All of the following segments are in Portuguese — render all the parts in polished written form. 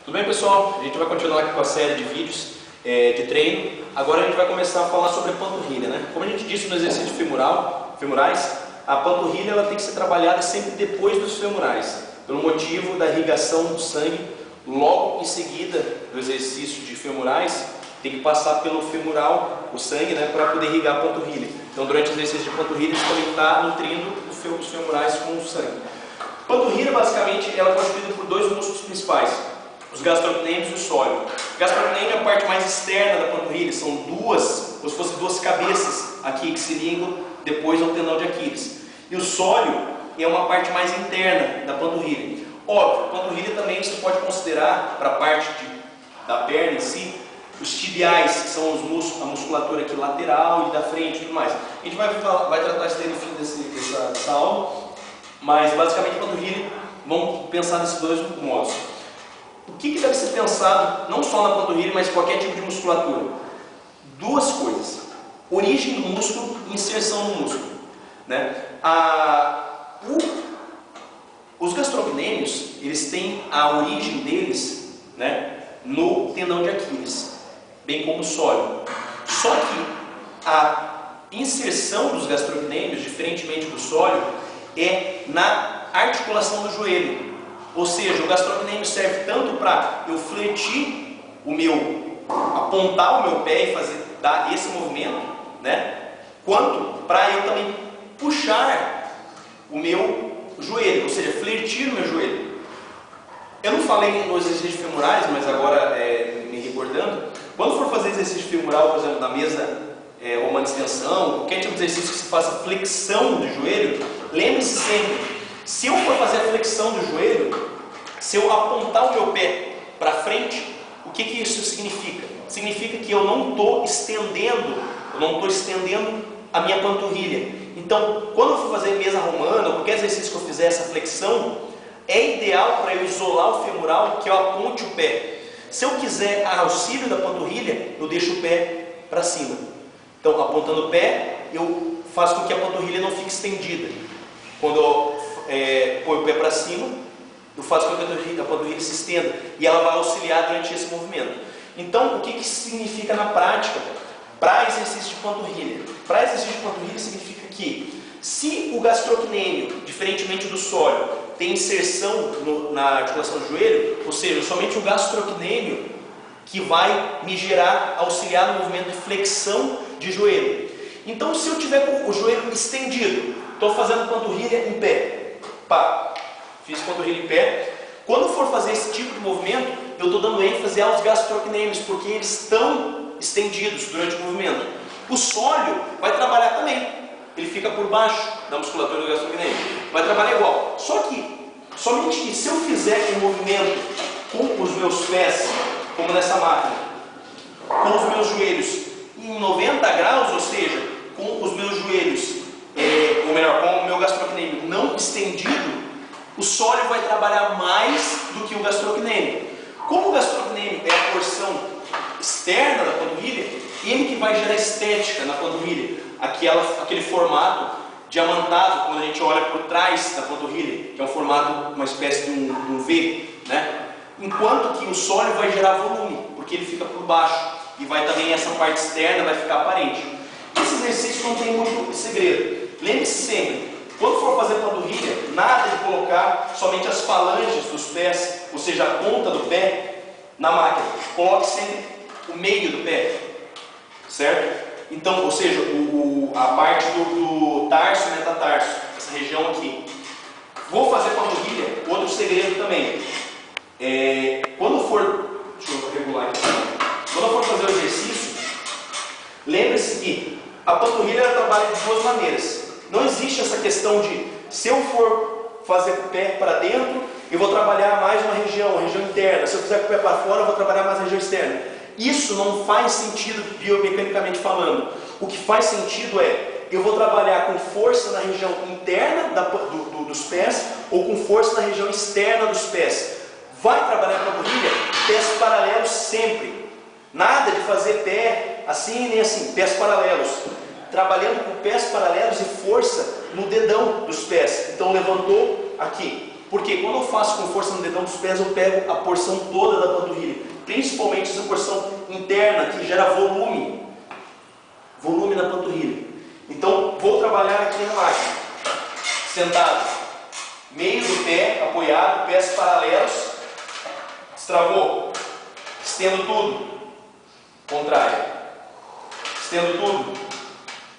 Tudo bem, pessoal? A gente vai continuar aqui com a série de vídeos de treino. Agora a gente vai começar a falar sobre a panturrilha, né? Como a gente disse no exercício femorais, a panturrilha ela tem que ser trabalhada sempre depois dos femorais, pelo motivo da irrigação do sangue. Logo em seguida do exercício de femorais, tem que passar pelo femoral o sangue, né, para poder irrigar a panturrilha. Então, durante o exercício de panturrilha, a gente também está nutrindo os femorais com o sangue. Panturrilha, basicamente, ela é constituída por dois músculos principais, os gastrocnêmios e o sóleo. O gastrocnêmio é a parte mais externa da panturrilha, são duas, como se fossem duas cabeças aqui que se ligam depois ao tendão de Aquiles. E o sóleo é uma parte mais interna da panturrilha. Óbvio, panturrilha também você pode considerar, para a parte da perna em si, os tibiais, que são os músculos, a musculatura aqui lateral e da frente e tudo mais. A gente vai tratar isso daí no fim dessa aula, mas basicamente panturrilha, vamos pensar nesses dois modos. O que deve ser pensado, não só na panturrilha, mas qualquer tipo de musculatura? Duas coisas: origem do músculo e inserção do músculo, né? Os gastrocnêmios, eles têm a origem deles, né, no tendão de Aquiles, bem como o sóleo. Só que a inserção dos gastrocnêmios, diferentemente do sóleo, é na articulação do joelho. Ou seja, o gastrocnêmio serve tanto para eu fletir apontar o meu pé e dar esse movimento, né, quanto para eu também puxar o meu joelho, ou seja, fletir o meu joelho. Eu não falei nos exercícios femorais, mas agora me recordando, quando for fazer exercício femoral, por exemplo, na mesa ou uma extensão, qualquer tipo de exercício que se faça flexão do joelho, lembre-se sempre, se eu for fazer a flexão do joelho, se eu apontar o meu pé para frente, o que isso significa? Significa que eu não estou estendendo a minha panturrilha. Então, quando eu for fazer mesa romana, ou qualquer exercício que eu fizer essa flexão, é ideal para eu isolar o femoral que eu aponte o pé. Se eu quiser auxílio da panturrilha, eu deixo o pé para cima. Então, apontando o pé, eu faço com que a panturrilha não fique estendida. Quando eu ponho o pé para cima, eu faço com que a panturrilha se estenda e ela vai auxiliar durante esse movimento. Então, o que significa na prática para exercício de panturrilha? Para exercício de panturrilha significa que, se o gastrocnêmio, diferentemente do sóleo, tem inserção na articulação do joelho, ou seja, somente o gastrocnêmio que vai auxiliar no movimento de flexão de joelho. Então, se eu tiver com o joelho estendido, estou fazendo panturrilha em pé, pá, fiz panturrilha em pé. Quando for fazer esse tipo de movimento, eu estou dando ênfase aos gastrocnêmios, porque eles estão estendidos durante o movimento. O sóleo vai trabalhar também, ele fica por baixo da musculatura do gastrocnêmio, vai trabalhar igual. Só que, somente que se eu fizer um movimento com os meus pés, como nessa máquina, com os meus joelhos em 90 graus, ou seja, com os meus joelhos, ou melhor, com o meu gastrocnêmio não estendido, o sóleo vai trabalhar mais do que o gastrocnêmio. Como o gastrocnêmio é a porção externa da panturrilha, ele que vai gerar estética na panturrilha, aquele formato diamantado, quando a gente olha por trás da panturrilha, que é um formato, uma espécie de um V, né? Enquanto que o sólio vai gerar volume, porque ele fica por baixo, e vai também essa parte externa vai ficar aparente. Esse exercício não tem muito segredo. Lembre-se sempre, quando for fazer panturrilha, nada de colocar somente as falanges dos pés, ou seja, a ponta do pé, na máquina. Coloque sempre o meio do pé, certo? Então, ou seja, a parte do tarso e metatarso, essa região aqui. Vou fazer panturrilha, outro segredo também. Quando for, deixa eu regular aqui. Quando eu for fazer o exercício, lembre-se que a panturrilha ela trabalha de duas maneiras. Não existe essa questão de, se eu for fazer com o pé para dentro, eu vou trabalhar mais uma região interna. Se eu fizer com o pé para fora, eu vou trabalhar mais a região externa. Isso não faz sentido biomecanicamente falando. O que faz sentido eu vou trabalhar com força na região interna dos pés ou com força na região externa dos pés. Vai trabalhar com a panturrilha, pés paralelos sempre. Nada de fazer pé assim nem assim, pés paralelos. Trabalhando com pés paralelos e força no dedão dos pés. Então levantou aqui, Porque quando eu faço com força no dedão dos pés, eu pego a porção toda da panturrilha, principalmente essa porção interna que gera volume na panturrilha. Então vou trabalhar aqui na máquina, sentado, meio do pé apoiado, pés paralelos, destravou, estendo tudo, contrai, estendo tudo,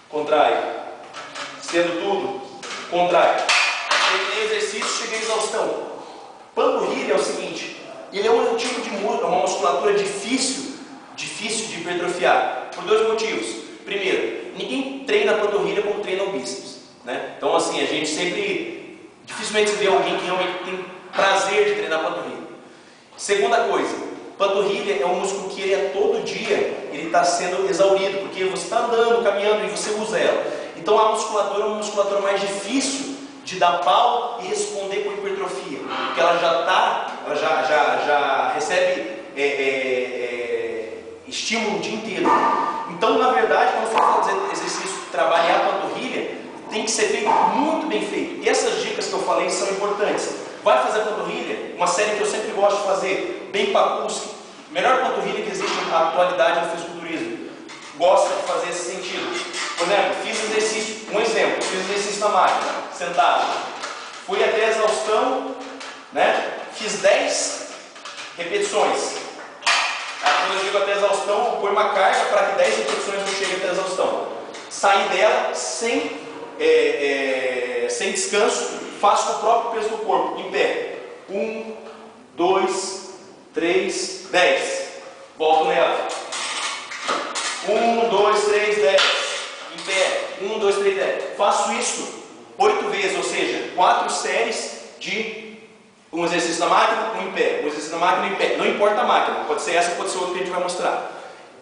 contrai, estendo tudo, contrai. Terminei o exercício, cheguei à exaustão. Panturrilha é o seguinte, ele é um tipo de músculo, uma musculatura difícil de hipertrofiar, por dois motivos. Primeiro, ninguém treina a panturrilha como treina o bíceps, né? Então assim, a gente sempre, dificilmente se vê alguém que realmente tem prazer de treinar a panturrilha. Segunda coisa, panturrilha é um músculo que ele é todo dia, ele está sendo exaurido, porque você está andando, caminhando e você usa ela. Então a musculatura é uma musculatura mais difícil de dar pau e responder com hipertrofia, porque ela já recebe estímulo o dia inteiro. Então, na verdade, quando for fazer exercício, trabalhar a panturrilha, tem que ser feito muito bem feito. E essas dicas que eu falei são importantes. Vai fazer a panturrilha, uma série que eu sempre gosto de fazer, bem Pakulski, melhor panturrilha que existe na atualidade no fisiculturismo. Gosto de fazer esse sentido. Por exemplo, fiz exercício, um exemplo, fiz exercício na máquina, sentado. Fui até a exaustão, né? Fiz 10 repetições. Quando eu digo até a exaustão, eu ponho uma carga para que 10 repetições eu chegue até a exaustão. Saí dela sem descanso, faço com o próprio peso do corpo, em pé. 1, 2, 3, 10. Volto nela. 1, 2, 3, 10. Em pé. 1, 2, 3, 10. Faço isso 8 vezes, ou seja, 4 séries de um exercício na máquina, um em pé. Um exercício na máquina, um em pé. Não importa a máquina, pode ser essa, pode ser outra que a gente vai mostrar.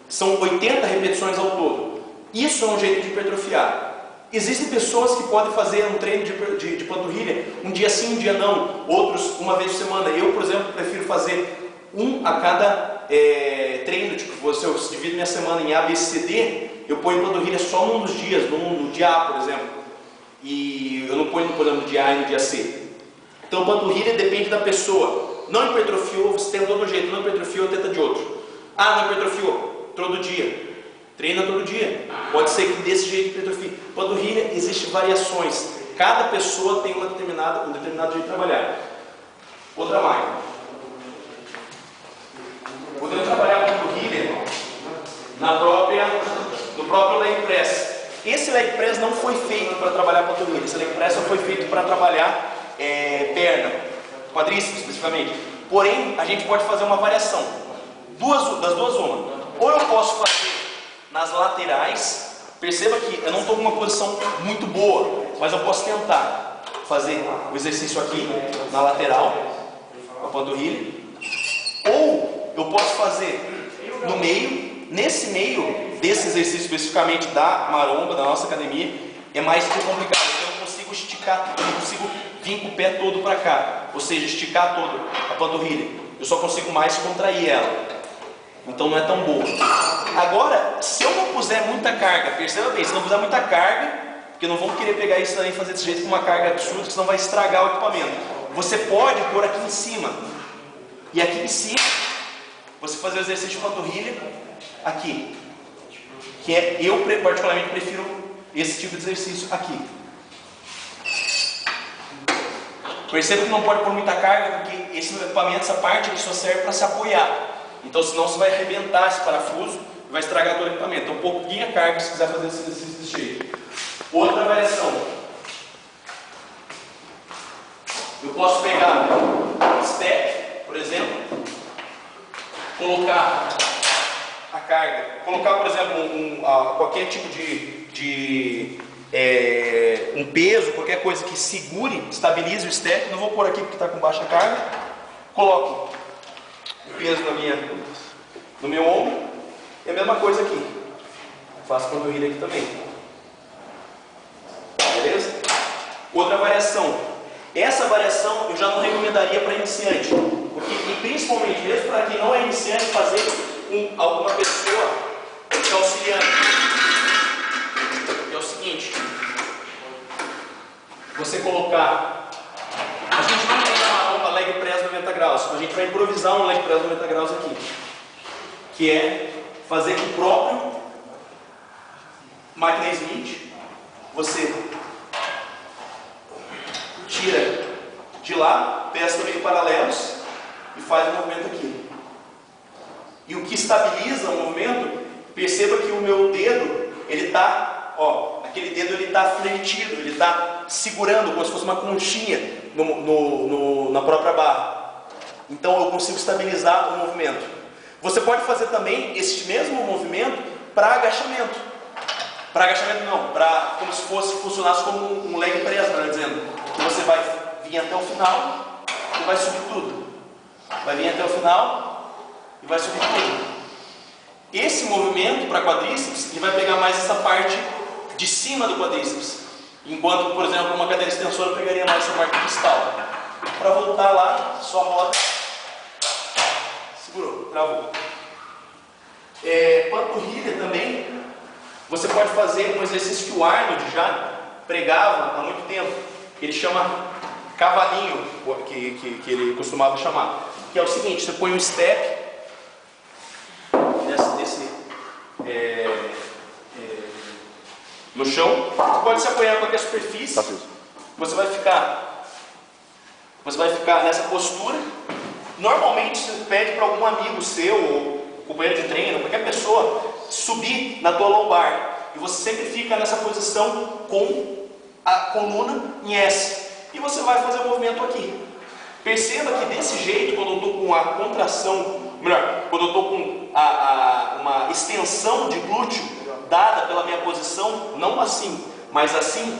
São 80 repetições ao todo. Isso é um jeito de hipertrofiar. Existem pessoas que podem fazer um treino de panturrilha um dia sim, um dia não, outros uma vez por semana. Eu, por exemplo, prefiro fazer um a cada treino. Tipo, se eu divido minha semana em A, B, C, D, eu ponho panturrilha só num dos dias, no dia A, por exemplo. E eu não ponho, por exemplo, no dia A e no dia C. Então, panturrilha depende da pessoa. Não hipertrofiou, você tenta de um jeito, não hipertrofiou, tenta de outro. Ah, não hipertrofiou, todo dia. Treina todo dia. Pode ser que desse jeito hipertrofie. Panturrilha, existem variações. Cada pessoa tem um determinado jeito de trabalhar. Outra máquina. Podemos trabalhar a panturrilha no próprio leg press. Esse leg press não foi feito para trabalhar a panturrilha. Esse leg press só foi feito para trabalhar perna, quadríceps especificamente. Porém, a gente pode fazer uma variação. Das duas uma. Ou eu posso fazer nas laterais. Perceba que eu não estou com uma posição muito boa, mas eu posso tentar fazer o exercício aqui na lateral, com a panturrilha. Ou eu posso fazer no meio. Nesse meio desse exercício especificamente da maromba, da nossa academia, é mais complicado. Eu não consigo esticar, eu não consigo vir com o pé todo para cá, ou seja, esticar todo a panturrilha. Eu só consigo mais contrair ela. Então não é tão boa. Agora, se eu não puser muita carga, perceba bem, se não puser muita carga, porque não vão querer pegar isso daí e fazer desse jeito com uma carga absurda, que senão vai estragar o equipamento. Você pode pôr aqui em cima. E aqui em cima, você fazer o exercício de panturrilha aqui. Eu particularmente prefiro esse tipo de exercício aqui. Perceba que não pode pôr muita carga, porque esse equipamento, essa parte aqui só serve para se apoiar. Então, senão você vai arrebentar esse parafuso e vai estragar todo o equipamento. Então, pouquinha carga se quiser fazer esse exercício desse jeito. Outra variação. Eu posso pegar um step, por exemplo, colocar a carga, colocar, por exemplo, qualquer tipo de um peso, qualquer coisa que segure, estabilize o step. Não vou pôr aqui porque está com baixa carga. Coloco o peso no meu ombro. E a mesma coisa aqui. Faço panturrilha aqui também. Beleza? Outra variação. Essa variação eu já não recomendaria para iniciante. Porque, e principalmente mesmo para quem não é iniciante, fazer com alguma pessoa te auxiliando. É o seguinte. Você colocar. A gente não tem graus. A gente vai improvisar um leg press 90 graus aqui, que é fazer com o próprio máquina Smith. Você tira de lá, pés também paralelos e faz o movimento aqui. E o que estabiliza o movimento, perceba que o meu dedo, ele está, ó, aquele dedo ele está fletido, ele está segurando como se fosse uma conchinha na própria barra. Então eu consigo estabilizar o movimento. Você pode fazer também este mesmo movimento para agachamento. Para agachamento não, para como se funcionasse como um leg press, melhor dizendo. Você vai vir até o final e vai subir tudo. Vai vir até o final e vai subir tudo. Esse movimento para quadríceps, ele vai pegar mais essa parte de cima do quadríceps. Enquanto, por exemplo, uma cadeira extensora pegaria mais essa parte distal. Para voltar lá, só roda. Segurou, travou. Panturrilha também. Você pode fazer um exercício que o Arnold já pregava há muito tempo. Ele chama cavalinho, que ele costumava chamar. Que é o seguinte, você põe um step no chão, você pode se apoiar em qualquer superfície. Você vai ficar nessa postura. Normalmente você pede para algum amigo seu, ou companheiro de treino, qualquer pessoa, subir na tua lombar. E você sempre fica nessa posição com a coluna em S. E você vai fazer o movimento aqui. Perceba que desse jeito, quando eu estou com a contração, melhor, quando eu estou com uma extensão de glúteo dada pela minha posição, não assim, mas assim,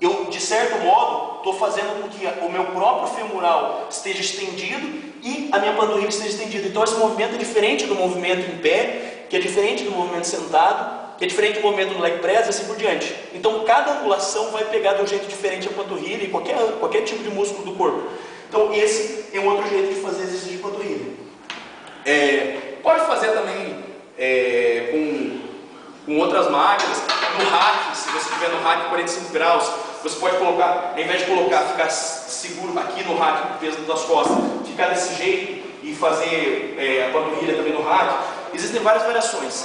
eu de certo modo estou fazendo com que o meu próprio femoral esteja estendido e a minha panturrilha esteja estendida. Então esse movimento é diferente do movimento em pé, que é diferente do movimento sentado, que é diferente do movimento no leg press e assim por diante. Então cada angulação vai pegar de um jeito diferente a panturrilha e qualquer tipo de músculo do corpo. Então esse é um outro jeito de fazer exercício de panturrilha. Pode fazer também com outras máquinas. No hack, se você estiver no hack 45 graus, você pode colocar, ao invés de ficar seguro aqui no hack com o peso das costas, ficar desse jeito e fazer a panturrilha também no hack. Existem várias variações.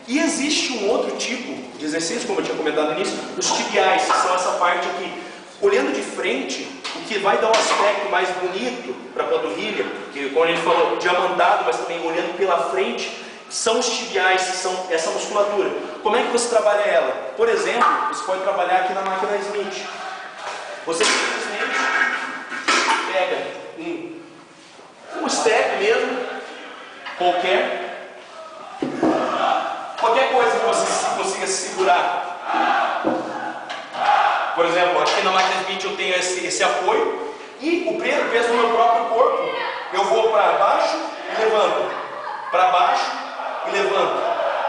E existe um outro tipo de exercício, como eu tinha comentado no início, os tibiais, que são essa parte aqui. Olhando de frente, o que vai dar um aspecto mais bonito para a panturrilha, que como a gente falou, diamantado, mas também olhando pela frente, são os tibiais, que são essa musculatura. Como é que você trabalha ela? Por exemplo, você pode trabalhar aqui na máquina Smith. Você simplesmente pega um step mesmo, qualquer coisa que você consiga segurar. Por exemplo, aqui na máquina Smith eu tenho esse apoio e o peso do meu próprio corpo, eu vou para baixo e levanto, para baixo e levanto,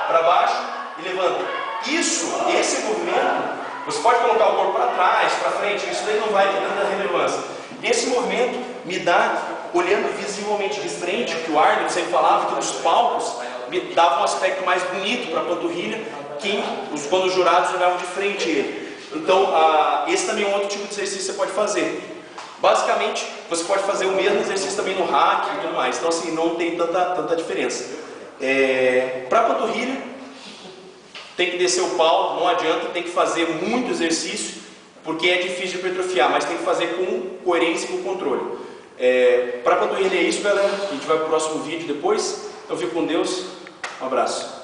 para baixo e levanto. Esse movimento, você pode colocar o corpo para trás, para frente, isso daí não vai ter tanta relevância. Esse movimento me dá, olhando visivelmente de frente, que o Arnold sempre falava que nos palcos me dava um aspecto mais bonito para a panturrilha, quando os jurados olhavam de frente ele. Então, esse também é um outro tipo de exercício que você pode fazer. Basicamente, você pode fazer o mesmo exercício também no hack e tudo mais. Então, assim, não tem tanta diferença. Para a panturrilha, tem que descer o pau, não adianta, tem que fazer muito exercício, porque é difícil de hipertrofiar, mas tem que fazer com coerência e com controle. Para a panturrilha é isso, galera. A gente vai para o próximo vídeo depois. Então, fique com Deus. Um abraço.